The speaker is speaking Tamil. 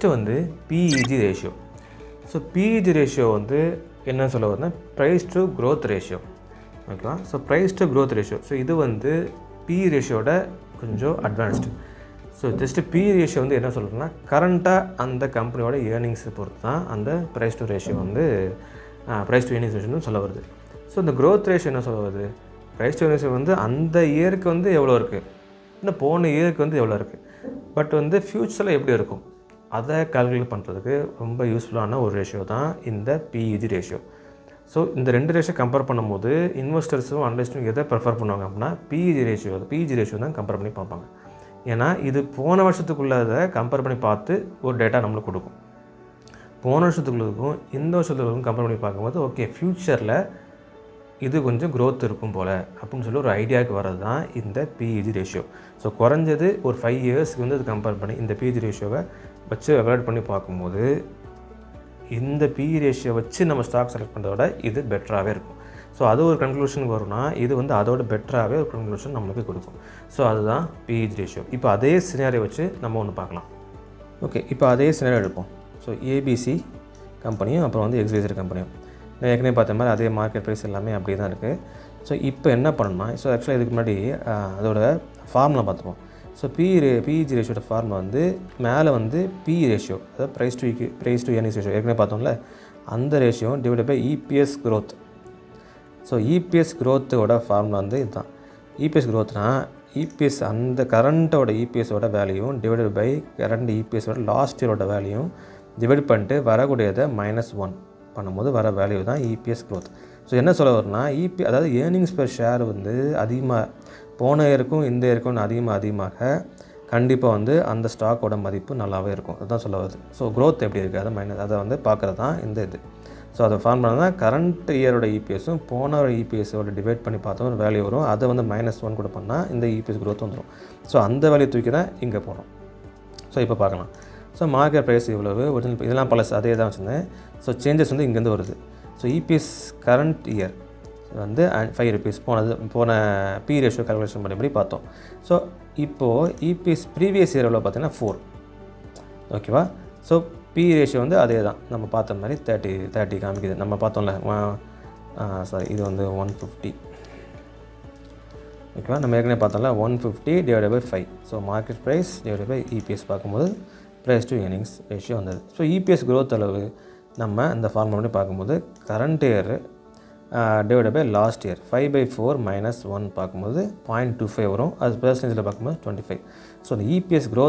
நெக்ஸ்ட்டு வந்து PEG ratio. So PEG ratio வந்து என்ன சொல்ல வருதுன்னா ப்ரைஸ் டு க்ரோத் ரேஷியோ. ஓகேவா? So price to growth ratio. So இது வந்து பிஇ ரேஷியோட கொஞ்சம் advanced. So just PE ratio வந்து என்ன சொல்கிறதுனா கரண்ட்டாக அந்த கம்பெனியோட ஏர்னிங்ஸை பொறுத்து தான் அந்த ப்ரைஸ் டு ரேஷியோ வந்து ப்ரைஸ் டு ஏர்னிங்ஸ் ரேஷியோன்னு சொல்ல வருது. ஸோ இந்த க்ரோத் ரேஷியோ என்ன சொல்ல வருது, ப்ரைஸ் டு ஏர்னிங்ஸ் வந்து அந்த இயருக்கு வந்து எவ்வளோ இருக்குது, இன்னும் போன இயருக்கு வந்து எவ்வளோ இருக்குது, பட் வந்து ஃப்யூச்சரில் எப்படி இருக்கும் அதை கால்குலேட் பண்ணுறதுக்கு ரொம்ப யூஸ்ஃபுல்லான ஒரு ரேஷியோ தான் இந்த பிஇஜி ரேஷியோ. ஸோ இந்த ரெண்டு ரேஷியோ கம்பேர் பண்ணும்போது இன்வெஸ்டர்ஸும் அனலிஸ்ட்டும் எதை ப்ரிஃபர் பண்ணுவாங்க அப்படின்னா பிஇஜி ரேஷியோ தான் கம்பேர் பண்ணி பார்ப்பாங்க. ஏன்னா இது போன வருஷத்துக்குள்ளதை கம்பேர் பண்ணி பார்த்து ஒரு டேட்டா நம்மளுக்கு கொடுக்கும். போன வருஷத்துக்குள்ளதுக்கும் இந்த வருஷத்துக்கும் கம்பேர் பண்ணி பார்க்கும்போது ஓகே ஃப்யூச்சரில் இது கொஞ்சம் க்ரோத் இருக்கும் போல் அப்படின்னு சொல்லி ஒரு ஐடியாவுக்கு வர்றது தான் இந்த பிஇஜி ரேஷியோ. ஸோ குறைஞ்சது ஒரு 5 இயர்ஸ்க்கு வந்து அது கம்பேர் பண்ணி இந்த பிஇஜி ரேஷியோவை வச்சு எவாலுவேட் பண்ணி பார்க்கும்போது இந்த பிஇ ரேஷியோ வச்சு நம்ம ஸ்டாக் செலக்ட் பண்ணுறத விட இது பெட்டராகவே இருக்கும். ஸோ அது ஒரு கன்க்ளூஷனுக்கு வரும்னா இது வந்து அதோட பெட்டராகவே ஒரு கன்க்ளூஷன் நம்மளுக்கு கொடுக்கும். ஸோ அதுதான் பிஇஜி ரேஷியோ. இப்போ அதே சினாரியோ வச்சு நம்ம ஒன்று பார்க்கலாம். ஓகே, இப்போ அதே சினாரியோ எடுப்போம். ஸோ ஏபிசி கம்பெனியும் அப்புறம் வந்து எக்ஸ்வைசர் கம்பெனியும் நான் ஏற்கனவே பார்த்த மாதிரி அதே மார்க்கெட் ப்ரைஸ் எல்லாமே அப்படியே தான் இருக்குது. ஸோ இப்போ என்ன பண்ணணும்னா, ஸோ ஆக்சுவலாக இதுக்கு முன்னாடி அதோட ஃபார்முலா பார்த்துப்போம். ஸோ பிஇஜி ரேஷியோட ஃபார்முலா வந்து மேலே வந்து பிஇ ரேஷியோ, அதாவது ப்ரைஸ் டு ஏர்னிங்ஸ் ரேஷியோ ஏற்கனவே பார்த்தோம்ல, அந்த ratio divide by EPS growth. So EPS க்ரோத்தோட ஃபார்முலா வந்து இதுதான். இபிஎஸ் க்ரோத்னா இபிஎஸ் அந்த கரண்ட்டோட இபிஎஸோட வேல்யூவும் டிவைடட் பை கரண்ட் இபிஎஸோட லாஸ்ட் இயரோட வேல்யூவும் டிவைட் பண்ணிட்டு வரக்கூடியதை -1 பண்ணும்போது வர வேல்யூ தான் இபிஎஸ் க்ரோத். ஸோ என்ன சொல்ல வரும்னா அதாவது ஏர்னிங்ஸ் பெர் ஷேர் வந்து அதிகமாக போன இயருக்கும் இந்த இயருக்கும் அதிகமாக கண்டிப்பாக வந்து அந்த ஸ்டாக்கோட மதிப்பு நல்லாவே இருக்கும். அதுதான் சொல்ல வருது. ஸோ க்ரோத் எப்படி இருக்குது அதை வந்து பார்க்குறது தான் இந்த இது. ஸோ அதை ஃபார்முலா தான் கரண்ட் இயரோட இபிஎஸும் போன இபிஎஸோட டிவைட் பண்ணி பார்த்தோம் ஒரு வேல்யூ வரும். அதை வந்து -1 கூட பண்ணால் இந்த இபிஎஸ் க்ரோத் வந்துடும். ஸோ அந்த வேல்யூ தூக்கி தான் இங்கே போகிறோம். ஸோ இப்போ பார்க்கலாம். ஸோ மார்க்கெட் ப்ரைஸ் இவ்வளவு ஒரிஜினல் இதெல்லாம் பழசு அதே தான் வச்சுருந்தேன். ஸோ சேஞ்சஸ் வந்து இங்கேருந்து வருது. ஸோ இபிஎஸ் கரண்ட் இயர் வந்து 5 rupees போன பி ரேஷியோ கால்குலேஷன் பண்ணி பார்த்தோம். ஸோ இப்போது இபிஎஸ் ப்ரீவியஸ் இயர் எவ்வளோ பார்த்தீங்கன்னா 4. ஓகேவா? ஸோ பி ரேஷியோ வந்து அதே தான் நம்ம பார்த்த மாதிரி 30 காமிக்குது. நம்ம பார்த்தோம்ல சாரி இது வந்து 150. ஓகேவா? நம்ம ஏற்கனவே பார்த்தோம்ல 150 divided by 5. So market price divided by EPS பார்க்கும்போது ப்ரைஸ் டு ஏர்னிங்ஸ் ரேஷியோ வந்தது. ஸோ இபிஎஸ் க்ரோத் அளவு நம்ம இந்த ஃபார்முலா பண்ணி பார்க்கும்போது current year divided by last year 5/4 -1 பார்க்கும்போது 0.25 வரும். அது பெர்சன்டேஜில் பார்க்கும்போது 25. ஸோ அந்த இபிஎஸ் க்ரோத்